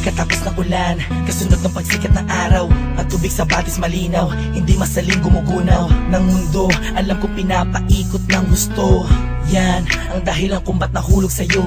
Pagkatapos ng ulan, kasunod ng pagsikat ng araw, at tubig sa batis malinaw, hindi masaling gumugunaw ng mundo. Alam kong pinapaikot ng gusto. Yan ang dahilan kung ba't nahulog sa'yo.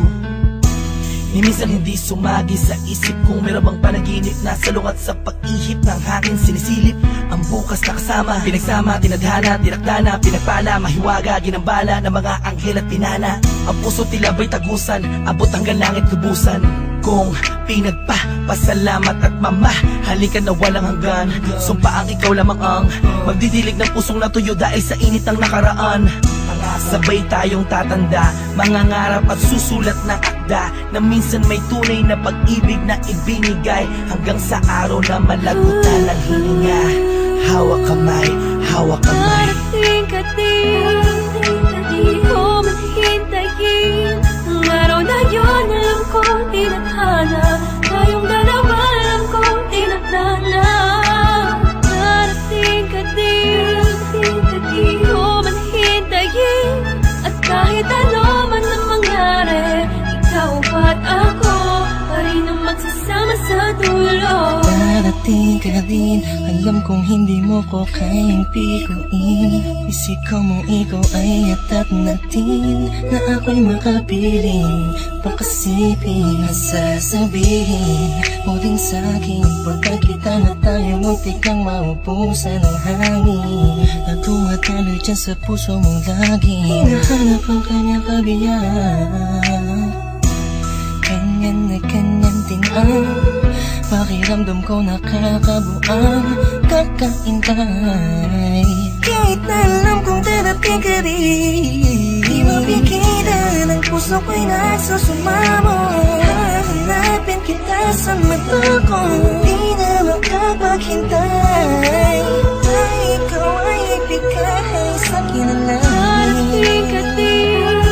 Ni minsan hindi sumagi sa isip kung meron bang panaginip na salungat sa pag-ihip ng hangin sinisilip. Ang bukas na kasama, pinagsama, tinadhana, tinakdana, pinagpala, mahiwaga, ginambala ng mga anghel at pinana. Ang puso tila ba'y tagusan, abot hanggang langit kubusan. Kung pinagpapasalamat at mamahalin ka na walang hanggan, sumpaang ikaw lamang ang magdidilig ng pusong natuyo dahil sa init ng nakaraan. Sabay tayong tatanda, mangangarap at susulat ng akda na minsan may tunay na pag-ibig na ibinigay hanggang sa araw na malagutan ng hininga. Hawak kamay, hawak kamay. Darating ka din, di ko man hintayin. Ang araw na yun, alam ko, tinadhana. Tayong dalawa, alam ko, tinadhana. Darating ka din, di ko man hintayin. At kahit ano man ang mangyari, ikaw at ako pa rin ang magsasama sa dulo. Darating ka din, alam kong hindi mo ko kayang pikuin. Isikaw mo ikaw ay atat natin, na ako'y makapiling. Pakasipin at sasabihin mo din sa'kin, pagka kita na tayo muntik kang maupusan ng hangin. Na tumatalo dyan sa puso mong lagi, nahanap ang kanyang kabiyaan. Ganyan na ganyan din ang pakiramdam ko, nakakabuang kakaintay. Kahit na alam kong darating ka rin, di mapigilan ang puso ko'y nagsusumamo. Hanapin kita sa mata ko, di na makapaghintay. Dahil ikaw ay ibigay sa'kin na lang. Darating ka din,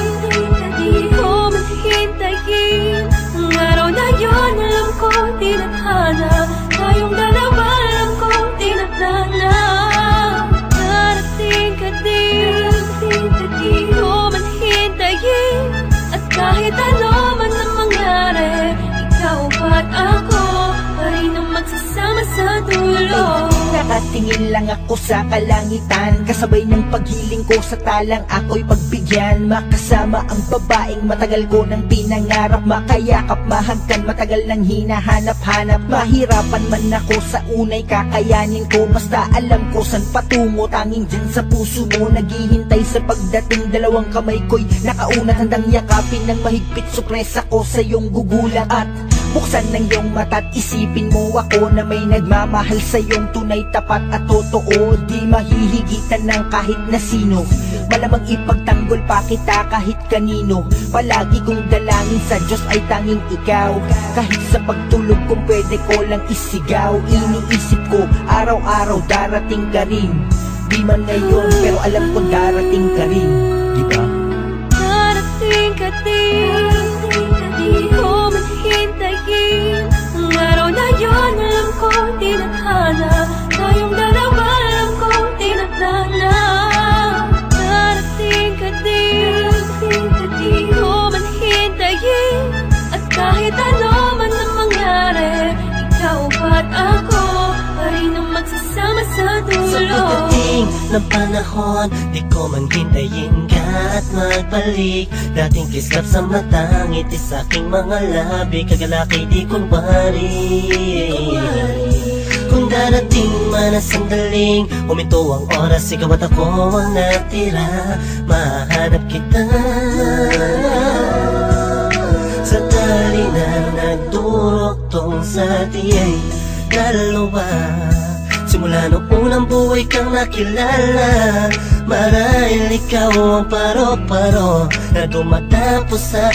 di ko man hintayin. Ang araw na yun, alam ko, tinadhana. Tayong dalawa, alam ko, tinadhana. Darating ka din, di ko man hintayin. At kahit ano man ang mangyari, ikaw at ako pa rin ang magsasama sa dulo. Nakatingin lang ako sa kalangitan, kasabay ng paghiling ko sa talang ako'y pagbigyan. Makasama ang babaeng matagal ko nang pinangarap, makayakap, mahagkan, matagal nang hinahanap-hanap. Mahirapan man ako sa unay, kakayanin ko. Basta alam ko saan patungo, tanging dyan sa puso mo naghihintay sa pagdating. Dalawang kamay ko'y nakaunat, handang yakapin ng mahigpit. Supresa ko sa iyong gugulat at buksan ng iyong mata't isipin mo ako na may nagmamahal sa iyong tunay, tapat at totoo. Di mahihigitan ng kahit na sino, malamang ipagtanggol pa kita kahit kanino. Palagi kong dalangin sa Diyos ay tanging ikaw, kahit sa pagtulog kung pwede ko lang isigaw. Iniisip ko araw-araw darating ka rin, di man ngayon pero alam ko darating ka rin, di ba? Darating ka din, di ko man hintayin. Ang araw na yun, alam ko, tinadhana. Tayong dalawa, alam ko, tinadhana. Darating ka din, di ko man hintayin. At kahit ano man ang mangyari, ikaw at ako pa rin ang magsasama sa dulo. Sa pagdating ng panahon, di ko man hintayin ka at magbalik. Dating kislap sa mata, ngiti sa aking mga labi, kagalaki di kunwari. Kung darating man ang sandaling, huminto ang oras, ikaw at ako ang natira. Mahanap kita sa tali na nagduruktong sa tiyay dalawa. Simula nung unang buhay kang nakilala, marahil ikaw ang paro-paro na dumatapos sa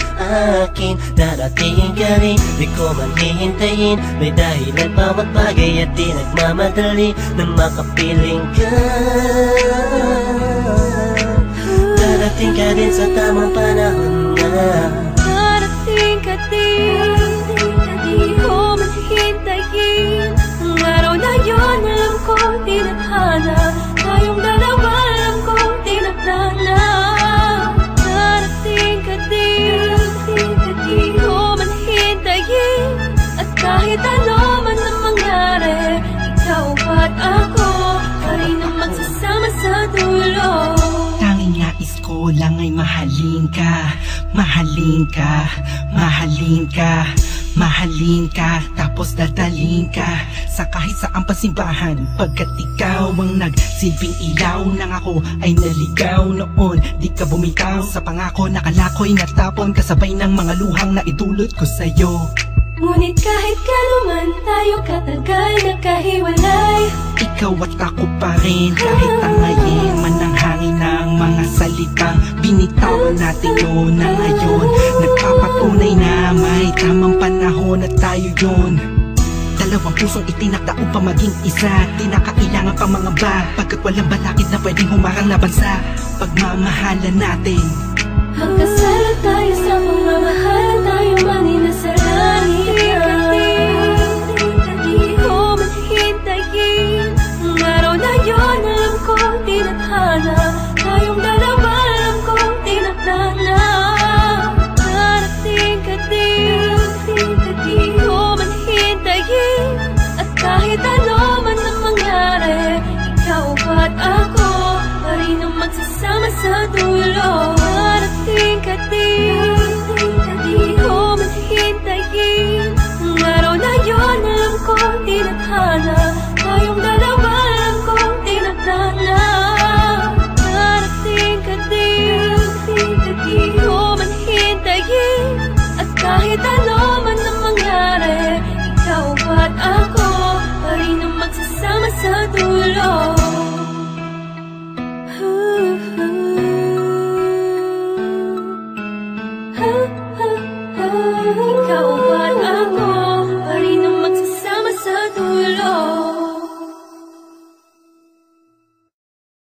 akin. Darating ka rin, di ko man hihintayin. May dahilan bawat bagay at di nagmamadali na makapiling ka. Darating ka din sa tamang panahon na. Darating ka din, di ko man hintayin. Ang araw na yun, alam ko, tinadhana. Tayong dalawa, alam ko, tinadhana. Darating ka din, di ko man hintayin. At kahit at ako pa rin ang magsasama sa dulo. Tanging nais ko lang ay mahalin ka, mahalin ka, mahalin ka, mahalin ka, tapos dadalhin ka sa kahit saang pasimbahan, pagkat ikaw ang nagsilbing ilaw nang ako ay naligaw noon. Di ka bumitaw sa pangako, nakalako'y natapon kasabay ng mga luhang na idulot ko sa'yo. Ngunit kahit kanuman tayo katagal nagkahiwalay, ikaw at ako pa rin, kahit tangayin man ang hangin ng mga salitang binitawan natin noon na ngayon nagpapatunay na may tamang panahon at tayo yun. Dalawang pusong itinakda upang maging isa, di na kailangan pang mga ba, pagkat walang balakid na pwedeng humarang laban sa pagmamahalan natin. magkasala tayo sa pagmamahalan, tayo man ay nasa langit. Di ko man hintayin ang araw na yun, alam ko di natana, tayong dalawa alam ko tinakda na. Darating ka din, di ko man hintayin, at kahit ano man ang mangyari, ikaw at ako pa rin ang magsasama sa dulo. Darating ka din, di ko man hintayin ang araw na yun, alam ko di natana, tayong dalawa alam ko tinakda na. Darating ka din, di ko man hintayin, at kahit ano man ang mangyari, ikaw at ako pa rin ang magsasama sa dulo. Ikaw at